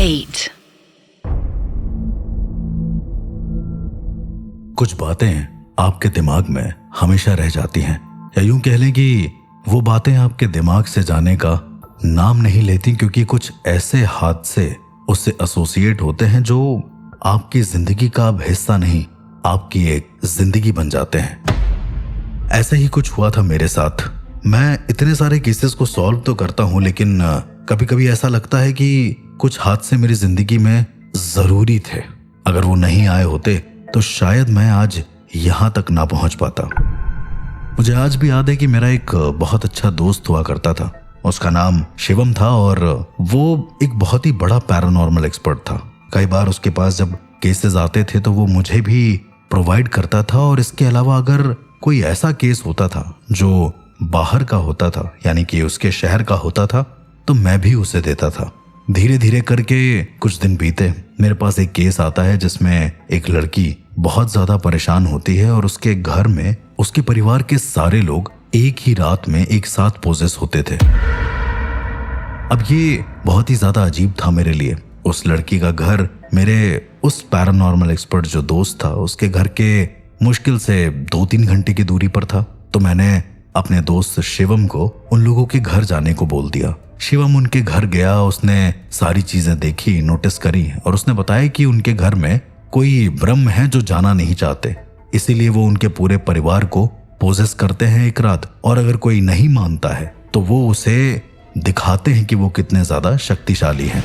8. कुछ बातें आपके दिमाग में हमेशा रह जाती हैं, या यूं कह लें कि वो बातें आपके दिमाग से जाने का नाम नहीं लेती, क्योंकि कुछ ऐसे हादसे उससे एसोसिएट होते हैं जो आपकी जिंदगी का अब हिस्सा नहीं, आपकी एक जिंदगी बन जाते हैं। ऐसा ही कुछ हुआ था मेरे साथ। मैं इतने सारे केसेस को सॉल्व तो करता हूं, लेकिन कभी कभी ऐसा लगता है कि कुछ हादसे मेरी जिंदगी में जरूरी थे। अगर वो नहीं आए होते तो शायद मैं आज यहां तक ना पहुंच पाता। मुझे आज भी याद है कि मेरा एक बहुत अच्छा दोस्त हुआ करता था। उसका नाम शिवम था और वो एक बहुत ही बड़ा पैरानॉर्मल एक्सपर्ट था। कई बार उसके पास जब केसेस आते थे तो वो मुझे भी प्रोवाइड करता था, और इसके अलावा अगर कोई ऐसा केस होता था जो बाहर का होता था, यानी कि उसके शहर का होता था, तो मैं भी उसे देता था। धीरे धीरे करके कुछ दिन बीते, मेरे पास एक केस आता है जिसमें एक लड़की बहुत ज्यादा परेशान होती है और उसके घर में उसके परिवार के सारे लोग एक ही रात में एक साथ पोजेस होते थे। अब ये बहुत ही ज्यादा अजीब था मेरे लिए। उस लड़की का घर मेरे उस पैरानॉर्मल एक्सपर्ट जो दोस्त था उसके घर के मुश्किल से 2-3 घंटे की दूरी पर था। तो मैंने अपने दोस्त शिवम को उन लोगों के घर जाने को बोल दिया। शिवम उनके घर गया, उसने सारी चीजें देखी, नोटिस करी, और उसने बताया कि उनके घर में कोई ब्रह्म है जो जाना नहीं चाहते, इसीलिए वो उनके पूरे परिवार को पोजेस करते हैं एक रात, और अगर कोई नहीं मानता है तो वो उसे दिखाते हैं कि वो कितने ज्यादा शक्तिशाली हैं।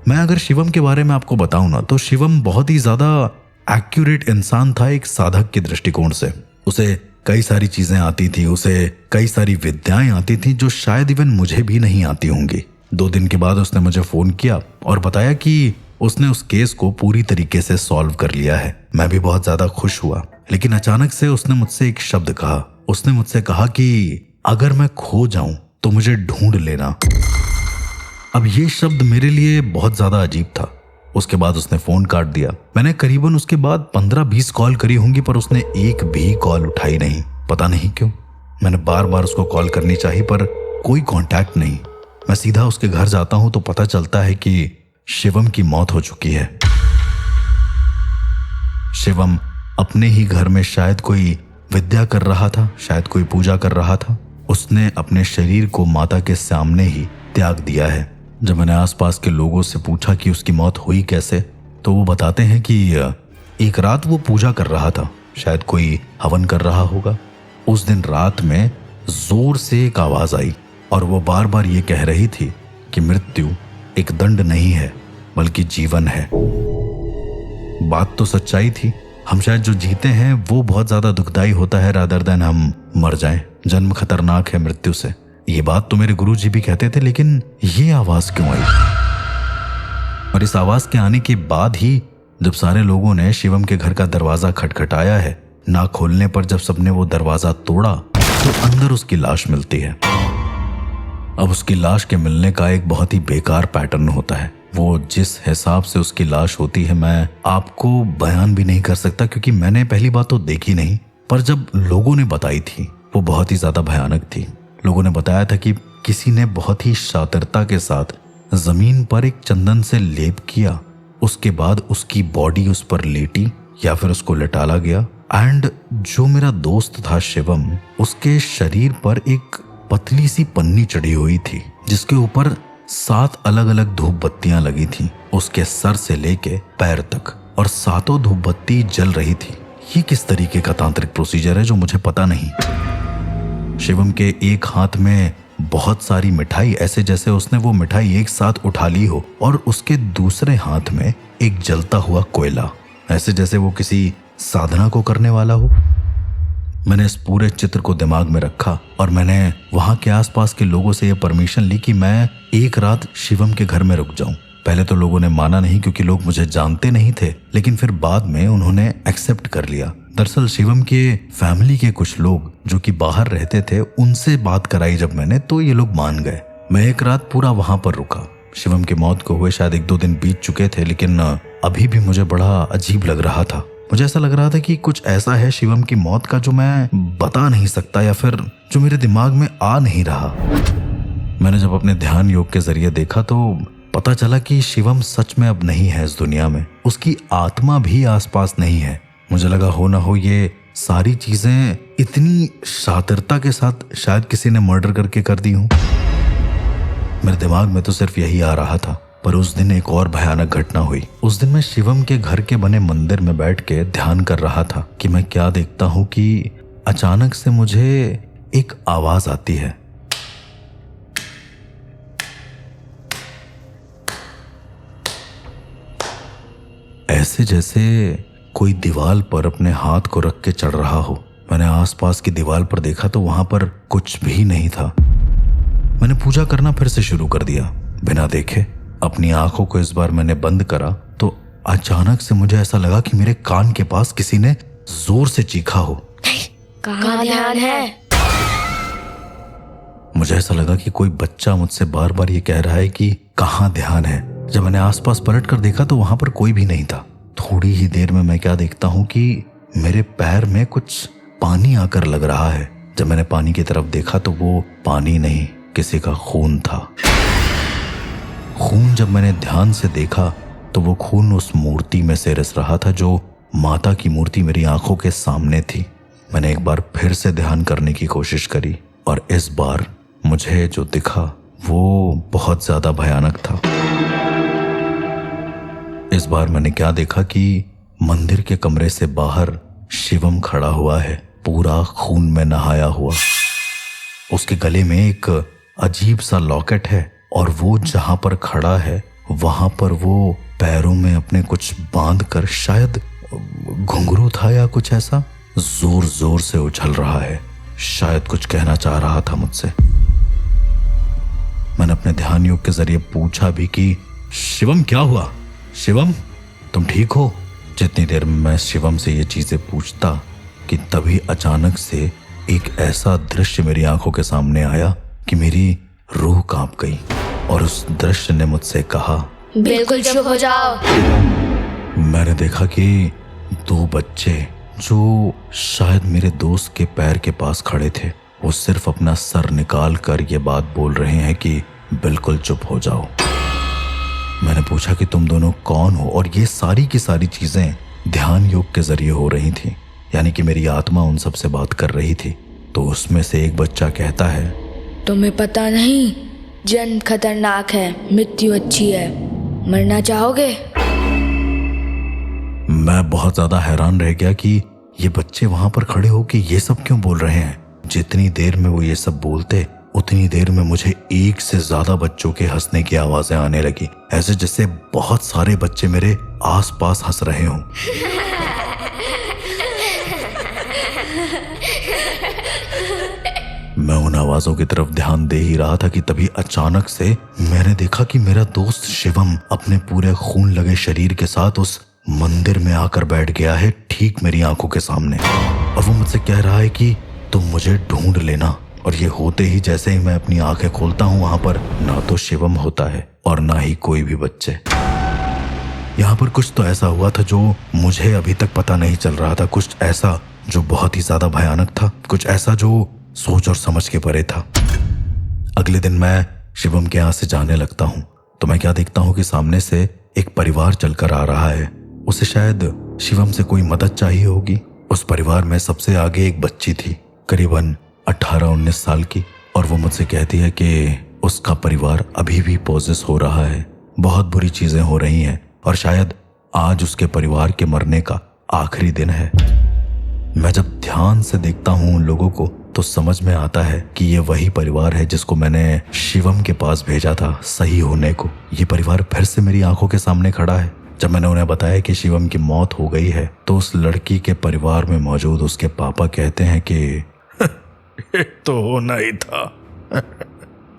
मैं अगर शिवम के बारे में आपको बताऊं ना, तो शिवम बहुत ही ज्यादा एक्यूरेट इंसान था एक साधक के दृष्टिकोण से। उसे कई सारी चीजें आती थी, उसे कई सारी विद्याएं आती थी जो शायद इवन मुझे भी नहीं आती होंगी। 2 दिन के बाद उसने मुझे फोन किया और बताया कि उसने उस केस को पूरी तरीके से सॉल्व कर लिया है। मैं भी बहुत ज्यादा खुश हुआ, लेकिन अचानक से उसने मुझसे एक शब्द कहा। उसने मुझसे कहा कि अगर मैं खो जाऊं तो मुझे ढूंढ लेना। अब ये शब्द मेरे लिए बहुत ज्यादा अजीब था। उसके बाद उसने फोन काट दिया। मैंने करीबन उसके बाद 15-20 कॉल करी होंगी, पर उसने एक भी कॉल उठाई नहीं। पता नहीं क्यों। मैंने बार बार उसको कॉल करनी चाहिए पर कोई कांटेक्ट नहीं। मैं सीधा उसके घर जाता हूं तो पता चलता है कि शिवम की मौत हो चुकी है। शिवम अपने ही घर में शायद कोई विद्या कर रहा था, शायद कोई पूजा कर रहा था। उसने अपने शरीर को माता के सामने ही त्याग दिया है। जब मैंने आसपास के लोगों से पूछा कि उसकी मौत हुई कैसे, तो वो बताते हैं कि एक रात वो पूजा कर रहा था, शायद कोई हवन कर रहा होगा। उस दिन रात में जोर से एक आवाज आई और वो बार बार ये कह रही थी कि मृत्यु एक दंड नहीं है बल्कि जीवन है। बात तो सच्चाई थी। हम शायद जो जीते हैं वो बहुत ज्यादा दुखदाई होता है रादर देन हम मर जाएं। जन्म खतरनाक है मृत्यु से। ये बात तो मेरे गुरुजी भी कहते थे, लेकिन ये आवाज क्यों आई? और इस आवाज के आने के बाद ही जब सारे लोगों ने शिवम के घर का दरवाजा खटखटाया है, ना खोलने पर जब सबने वो दरवाजा तोड़ा तो अंदर उसकी लाश मिलती है। अब उसकी लाश के मिलने का एक बहुत ही बेकार पैटर्न होता है। वो जिस हिसाब से उसकी लाश होती है मैं आपको बयान भी नहीं कर सकता, क्योंकि मैंने पहली बात तो देखी नहीं, पर जब लोगों ने बताई थी वो बहुत ही ज्यादा भयानक थी। लोगों ने बताया था कि किसी ने बहुत ही शातिरता के साथ जमीन पर एक चंदन से लेप किया, उसके बाद उसकी बॉडी उस पर लेटी या फिर उसको लटाला गया। एंड जो मेरा दोस्त था शिवम, उसके शरीर पर एक पतली सी पन्नी चढ़ी हुई थी जिसके ऊपर 7 अलग अलग धूप बत्तियां लगी थी, उसके सर से लेके पैर तक, और 7 धूप बत्ती जल रही थी। ये किस तरीके का तांत्रिक प्रोसीजर है जो मुझे पता नहीं। शिवम के एक हाथ में बहुत सारी मिठाई, ऐसे जैसे उसने वो मिठाई एक साथ उठा ली हो, और उसके दूसरे हाथ में एक जलता हुआ कोयला, ऐसे जैसे वो किसी साधना को करने वाला हो। मैंने इस पूरे चित्र को दिमाग में रखा और मैंने वहां के आसपास के लोगों से ये परमिशन ली कि मैं एक रात शिवम के घर में रुक जाऊं। पहले तो लोगों ने माना नहीं क्योंकि लोग मुझे जानते नहीं थे, लेकिन फिर बाद में उन्होंने एक्सेप्ट कर लिया। दरअसल शिवम के फैमिली के कुछ लोग जो कि बाहर रहते थे, उनसे बात कराई जब मैंने, तो ये लोग मान गए। मैं एक रात पूरा वहां पर रुका। शिवम की मौत को हुए शायद 1-2 दिन बीत चुके थे, लेकिन अभी भी मुझे बड़ा अजीब लग रहा था। मुझे ऐसा लग रहा था कि कुछ ऐसा है शिवम की मौत का जो मैं बता नहीं सकता, या फिर जो मेरे दिमाग में आ नहीं रहा। मैंने जब अपने ध्यान योग के जरिए देखा तो पता चला कि शिवम सच में अब नहीं है इस दुनिया में, उसकी आत्मा भी आसपास नहीं है। मुझे लगा हो ना हो ये सारी चीजें इतनी शातिरता के साथ शायद किसी ने मर्डर करके कर दी हूं। मेरे दिमाग में तो सिर्फ यही आ रहा था। पर उस दिन एक और भयानक घटना हुई। उस दिन मैं शिवम के घर के बने मंदिर में बैठ के ध्यान कर रहा था कि मैं क्या देखता हूं कि अचानक से मुझे एक आवाज आती है। ऐसे जैसे कोई दीवार पर अपने हाथ को रख के चढ़ रहा हो। मैंने आसपास की दीवार पर देखा तो वहां पर कुछ भी नहीं था। मैंने पूजा करना फिर से शुरू कर दिया बिना देखे। अपनी आंखों को इस बार मैंने बंद करा तो अचानक से मुझे ऐसा लगा कि मेरे कान के पास किसी ने जोर से चीखा हो, कहाँ ध्यान है? मुझे ऐसा लगा कि कोई बच्चा मुझसे बार बार ये कह रहा है कि कहाँ ध्यान है। जब मैंने आसपास पलट कर देखा तो वहां पर कोई भी नहीं था। थोड़ी ही देर में मैं क्या देखता हूँ कि मेरे पैर में कुछ पानी आकर लग रहा है। जब मैंने पानी की तरफ देखा तो वो पानी नहीं, किसी का खून था। खून जब मैंने ध्यान से देखा तो वो खून उस मूर्ति में से रिस रहा था जो माता की मूर्ति मेरी आंखों के सामने थी। मैंने एक बार फिर से ध्यान करने की कोशिश करी और इस बार मुझे जो दिखा वो बहुत ज्यादा भयानक था। इस बार मैंने क्या देखा कि मंदिर के कमरे से बाहर शिवम खड़ा हुआ है, पूरा खून में नहाया हुआ। उसके गले में एक अजीब सा लॉकेट है और वो जहां पर खड़ा है वहां पर वो पैरों में अपने कुछ बांध कर, शायद घुंघरू था या कुछ ऐसा, जोर जोर से उछल रहा है। शायद कुछ कहना चाह रहा था मुझसे। मैंने अपने ध्यान योग के जरिए पूछा भी कि शिवम क्या हुआ? शिवम तुम ठीक हो? जितनी देर में मैं शिवम से ये चीजें पूछता कि तभी अचानक से एक ऐसा दृश्य मेरी आंखों के सामने आया कि मेरी रूह कांप गई और उस दृश्य ने मुझसे कहा, बिल्कुल चुप हो जाओ। मैंने देखा कि दो बच्चे जो शायद मेरे दोस्त के पैर के पास खड़े थे, वो सिर्फ अपना सर निकाल कर ये बात बोल रहे हैं कि बिल्कुल चुप हो जाओ। मैंने पूछा कि तुम दोनों कौन हो? और ये सारी की सारी चीजें ध्यान योग के जरिए हो रही थी, यानी कि मेरी आत्मा उन सब से बात कर रही थी। तो उसमें से एक बच्चा कहता है, तुम्हें पता नहीं जन्म खतरनाक है, मृत्यु अच्छी है, मरना चाहोगे? मैं बहुत ज्यादा हैरान रह गया कि ये बच्चे वहां पर खड़े होके ये सब क्यों बोल रहे हैं। जितनी देर में वो ये सब बोलते उतनी देर में मुझे एक से ज्यादा बच्चों के हंसने की आवाजें आने लगी, ऐसे जैसे बहुत सारे बच्चे मेरे आसपास हंस रहे हों। मैं उन आवाजों की तरफ ध्यान दे ही रहा था कि तभी अचानक से मैंने देखा कि मेरा दोस्त शिवम अपने पूरे खून लगे शरीर के साथ उस मंदिर में आकर बैठ गया है, ठीक मेरी आंखों के सामने। और वो मुझसे कह रहा है कि तुम मुझे ढूंढ लेना। और ये होते ही जैसे ही मैं अपनी आंखें खोलता हूं, वहां पर ना तो शिवम होता है और ना ही कोई भी बच्चे। यहाँ पर कुछ तो ऐसा हुआ था जो मुझे अभी तक पता नहीं चल रहा था, कुछ ऐसा जो बहुत ही ज्यादा भयानक था, कुछ ऐसा जो सोच और समझ के परे था। अगले दिन मैं शिवम के यहाँ से जाने लगता हूँ तो मैं क्या देखता हूँ कि सामने से एक परिवार चलकर आ रहा है। उसे शायद शिवम से कोई मदद चाहिए होगी। उस परिवार में सबसे आगे एक बच्ची थी, करीबन 18-19 साल की, और वो मुझसे कहती है कि उसका परिवार अभी भी पोजेस हो रहा है, बहुत बुरी चीजें हो रही हैं और शायद आज उसके परिवार के मरने का आखिरी दिन है। मैं जब ध्यान से देखता हूँ उन लोगों को तो समझ में आता है कि ये वही परिवार है जिसको मैंने शिवम के पास भेजा था सही होने को। ये परिवार फिर से मेरी आंखों के सामने खड़ा है। जब मैंने उन्हें बताया कि शिवम की मौत हो गई है तो उस लड़की के परिवार में मौजूद उसके पापा कहते हैं कि तो होना ही था,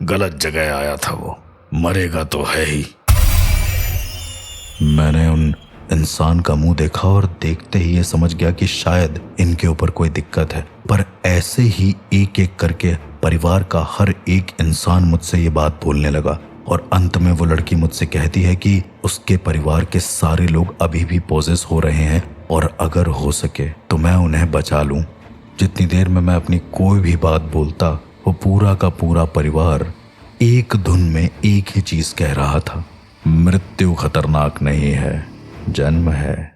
गलत जगह आया था, वो मरेगा तो है ही। मैंने उन इंसान का मुंह देखा और देखते ही ये समझ गया कि शायद इनके ऊपर कोई दिक्कत है। पर ऐसे ही एक एक करके परिवार का हर एक इंसान मुझसे ये बात बोलने लगा और अंत में वो लड़की मुझसे कहती है कि उसके परिवार के सारे लोग अभी भी पोजेस हो रहे हैं और अगर हो सके तो मैं उन्हें बचा लूं। जितनी देर में मैं अपनी कोई भी बात बोलता वो पूरा का पूरा परिवार एक धुन में एक ही चीज कह रहा था, मृत्यु खतरनाक नहीं है, जन्म है।